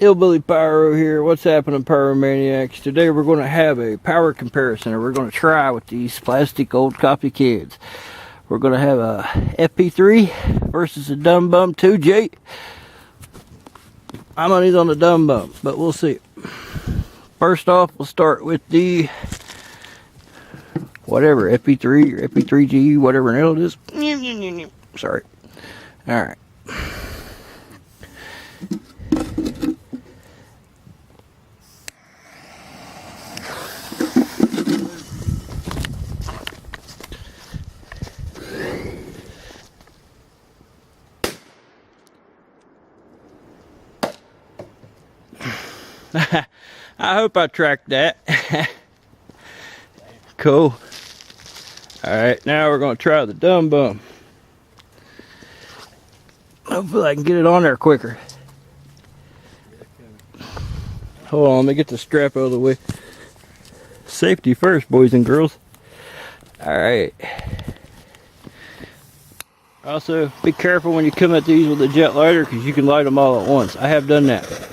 Hillbilly Pyro here. What's happening, Pyromaniacs? Today we're going to have a power comparison, and we're going to try with these plastic old copycats. We're going to have a fp3 versus a Dumb Bum 2J. I'm going to use on the Dumb Bum, but we'll see. First off, we'll start with the whatever, fp3 or fp3G, whatever the hell it is. Sorry. Alright. I hope I tracked that. Cool. Alright, now we're going to try the Dumb Bum. Hopefully I can get it on there quicker. Hold on, let me get the strap out of the way. Safety first, boys and girls. Alright. Also, be careful when you come at these with a jet lighter, because you can light them all at once. I have done that.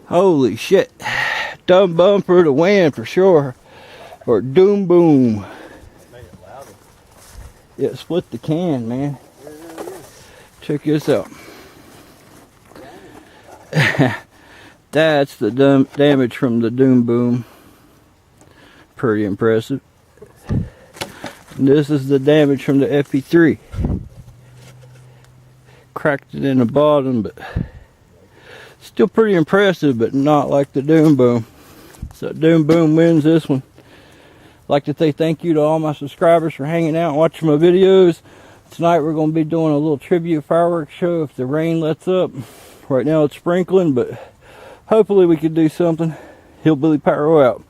Holy shit. Dumb Bum for the win for sure. Or Doom Boom. Made it louder. Yeah, split the can, man. Check this out. That's the damage from the Doom Boom. Pretty impressive. And this is the damage from the fp3. Cracked it in the bottom, but still pretty impressive, but not like the Doom Boom. So Doom Boom wins this one. I'd like to say thank you to all my subscribers for hanging out and watching my videos. Tonight we're going to be doing a little tribute fireworks show if the rain lets up. Right now it's sprinkling, but hopefully we could do something. Hillbilly Pyro out.